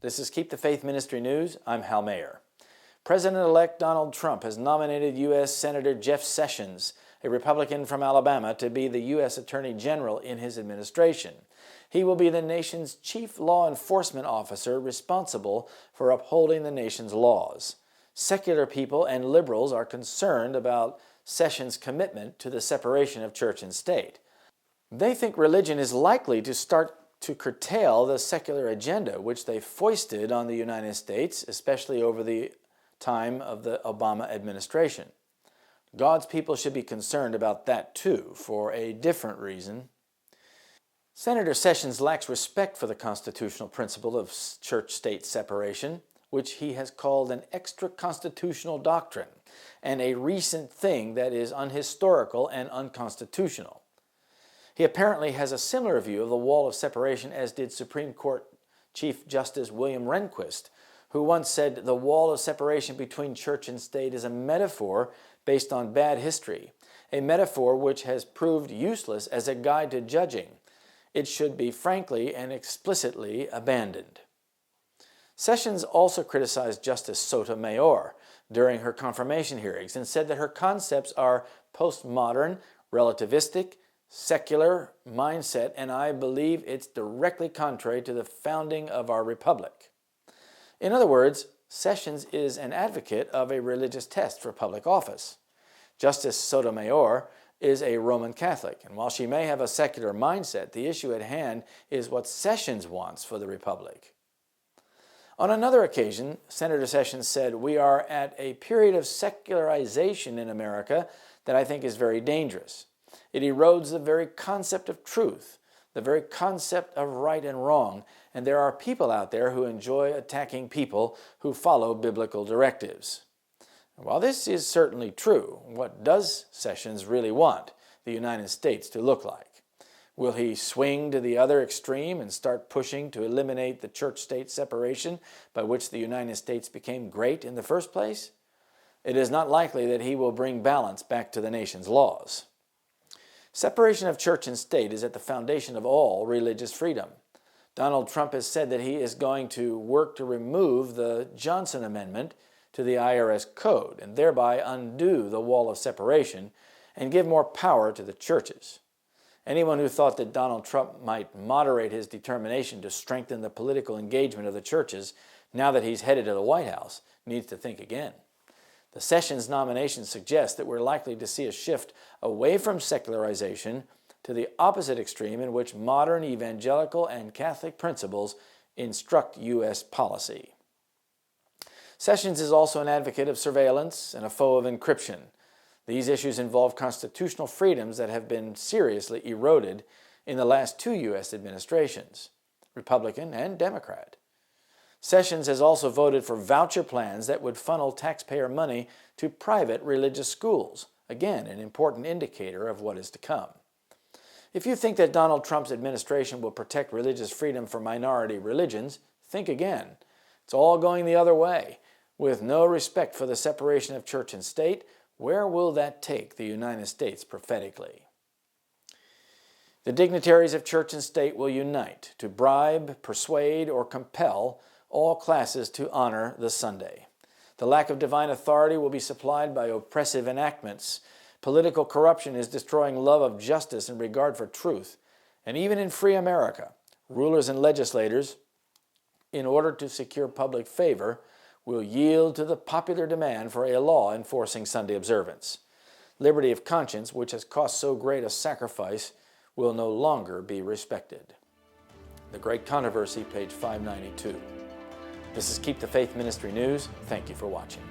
This is Keep the Faith Ministry News. I'm Hal Mayer. President-elect Donald Trump has nominated U.S. Senator Jeff Sessions, a Republican from Alabama, to be the U.S. Attorney General in his administration. He will be the nation's chief law enforcement officer responsible for upholding the nation's laws. Secular people and liberals are concerned about Sessions' commitment to the separation of church and state. They think religion is likely to start to curtail the secular agenda which they foisted on the United States, especially over the time of the Obama administration. God's people should be concerned about that too, for a different reason. Senator Sessions lacks respect for the constitutional principle of church-state separation, which he has called an extra-constitutional doctrine and a recent thing that is unhistorical and unconstitutional. He apparently has a similar view of the wall of separation as did Supreme Court Chief Justice William Rehnquist, who once said the wall of separation between church and state is a metaphor based on bad history, a metaphor which has proved useless as a guide to judging. It should be frankly and explicitly abandoned. Sessions also criticized Justice Sotomayor during her confirmation hearings and said that her concepts are postmodern, relativistic, secular mindset, and I believe it's directly contrary to the founding of our republic. In other words, Sessions is an advocate of a religious test for public office. Justice Sotomayor is a Roman Catholic, and while she may have a secular mindset, the issue at hand is what Sessions wants for the republic. On another occasion, Senator Sessions said, "We are at a period of secularization in America that I think is very dangerous. It erodes the very concept of truth, the very concept of right and wrong, and there are people out there who enjoy attacking people who follow biblical directives." While this is certainly true, what does Sessions really want the United States to look like? Will he swing to the other extreme and start pushing to eliminate the church-state separation by which the United States became great in the first place? It is not likely that he will bring balance back to the nation's laws. Separation of church and state is at the foundation of all religious freedom. Donald Trump has said that he is going to work to remove the Johnson Amendment to the IRS code and thereby undo the wall of separation and give more power to the churches. Anyone who thought that Donald Trump might moderate his determination to strengthen the political engagement of the churches now that he's headed to the White House needs to think again. The Sessions nomination suggests that we're likely to see a shift away from secularization to the opposite extreme in which modern evangelical and Catholic principles instruct U.S. policy. Sessions is also an advocate of surveillance and a foe of encryption. These issues involve constitutional freedoms that have been seriously eroded in the last two U.S. administrations, Republican and Democrat. Sessions has also voted for voucher plans that would funnel taxpayer money to private religious schools, again an important indicator of what is to come. If you think that Donald Trump's administration will protect religious freedom for minority religions, think again. It's all going the other way. With no respect for the separation of church and state, where will that take the United States prophetically? The dignitaries of church and state will unite to bribe, persuade, or compel all classes to honor the Sunday. The lack of divine authority will be supplied by oppressive enactments. Political corruption is destroying love of justice and regard for truth. And even in free America, rulers and legislators, in order to secure public favor, will yield to the popular demand for a law enforcing Sunday observance. Liberty of conscience, which has cost so great a sacrifice, will no longer be respected. The Great Controversy, page 592. This is Keep the Faith Ministry News. Thank you for watching.